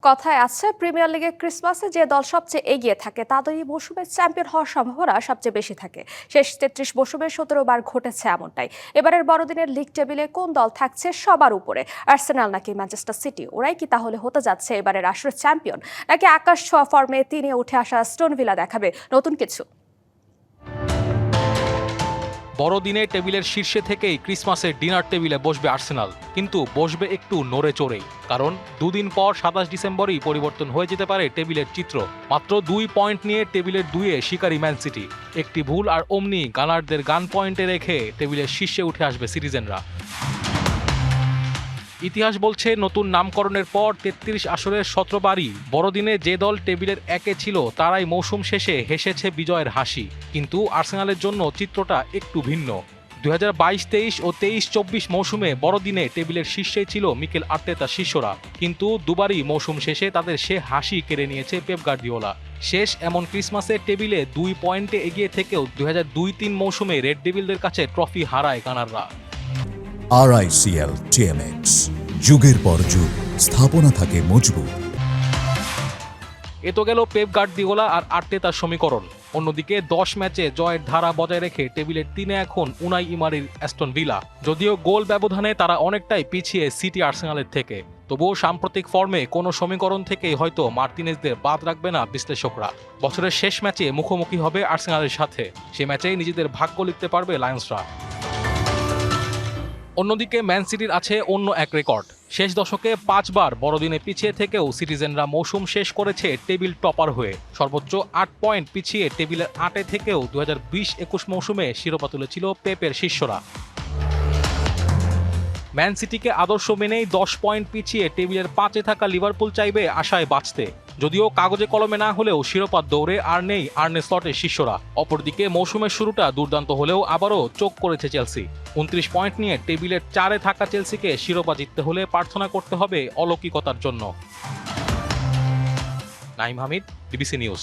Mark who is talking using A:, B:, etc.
A: কথায় আছে প্রিমিয়ার লিগে ক্রিসমাসে যে দল সবচেয়ে এগিয়ে থাকে তাদেরই মৌসুমে চ্যাম্পিয়ন হওয়ার সম্ভাবনা সবচেয়ে বেশি থাকে। শেষ ৩৩ মৌসুমে ১৭ বার ঘটেছে এমনটাই। এবারের বড়দিনের লিগ টেবিলে কোন দল থাকছে সবার উপরে? আর্সেনাল নাকি ম্যানচেস্টার সিটি? ওরাই কি তাহলে হতে যাচ্ছে এবারের আসরের চ্যাম্পিয়ন, নাকি আকাশ ছোঁয়া ফর্মে তিনে উঠে আসা স্টোন ভিলা দেখাবে নতুন কিছু?
B: বড়দিনে টেবিলের শীর্ষে থেকেই ক্রিসমাসের ডিনার টেবিলে বসবে আর্সেনাল, কিন্তু বসবে একটু নড়ে চড়েই। কারণ দুদিন পর ২৭ ডিসেম্বরই পরিবর্তন হয়ে যেতে পারে টেবিলের চিত্র। মাত্র ২ পয়েন্ট নিয়ে টেবিলের ২-এ শিকারি ম্যান সিটি। একটি ভুল আর অমনি গানারদের গান পয়েন্টে রেখে টেবিলের শীর্ষে উঠে আসবে সিটিজেনরা। ইতিহাস বলছে নতুন নামকরণের পর ৩৩ আসরের ১৭ বারই বড়দিনে যে দল টেবিলের ১-এ ছিল তারাই মৌসুম শেষে হেসেছে বিজয়ের হাসি। কিন্তু আর্সেনালের জন্য চিত্রটা একটু ভিন্ন। ২০২২-২৩ ও ২৩-২৪ মৌসুমে বড়দিনে টেবিলের শীর্ষেই ছিল মিকেল আর্তেতা শিষ্যরা, কিন্তু দুবারই মৌসুম শেষে তাদের সে হাসি কেড়ে নিয়েছে পেপ গার্দিওলা। শেষ এমন ক্রিসমাসে টেবিলে ২ পয়েন্টে এগিয়ে থেকেও ২০০২-৩ মৌসুমে রেড ডেভিলদের কাছে ট্রফি হারায় গানাররা।
C: RICL TMX, যুগের পর যুগ স্থাপনা থাকে মজবুত।
B: এ তো গেল পেপ গার্দিওলা আর আর্তেতার সমীকরণ। অন্যদিকে ১০ ম্যাচে জয়ের ধারা বজায় রেখে টেবিলের ৩-এ এখন উনাই ইমারির অ্যাস্টন ভিলা। যদিও গোল ব্যবধানে তারা অনেকটাই পিছিয়ে সিটি আর্সেনালের থেকে, তবুও সাম্প্রতিক ফর্মে কোনো সমীকরণ থেকেই হয়তো মার্টিনেজদের বাদ রাখবে না বিশ্লেষকরা। বছরের শেষ ম্যাচে মুখোমুখি হবে আর্সেনালের সাথে, সে ম্যাচেই নিজেদের ভাগ্য লিখতে পারবে লায়ন্সরা। অন্যদিকে ম্যান সিটির আছে অন্য এক রেকর্ড। শেষ দশকে ৫ বার বড়দিনে পিছিয়ে থেকেও সিটিজেনরা মৌসুম শেষ করেছে টেবিল টপার হয়ে। সর্বোচ্চ ৮ পয়েন্ট পিছিয়ে টেবিলের ৮-এ থেকেও ২০২০-২১ মৌসুমে শিরোপা তুলেছিল পেপের শিষ্যরা। ম্যান সিটিকে আদর্শ মেনেই ১০ পয়েন্ট পিছিয়ে টেবিলের ৫-এ থাকা লিভারপুল চাইবে আশায় বাঁচতে। যদিও কাগজে কলমে না হলেও শিরোপার দৌড়ে আর নেই আর্নে স্লটের শিষ্যরা। অপরদিকে মৌসুমের শুরুটা দুর্দান্ত হলেও আবারও চোখ করেছে চেলসি। ২৯ পয়েন্ট নিয়ে টেবিলের ৪-এ থাকা চেলসিকে শিরোপা জিততে হলে প্রার্থনা করতে হবে অলৌকিকতার জন্য। Naeem Hamid, BBC news.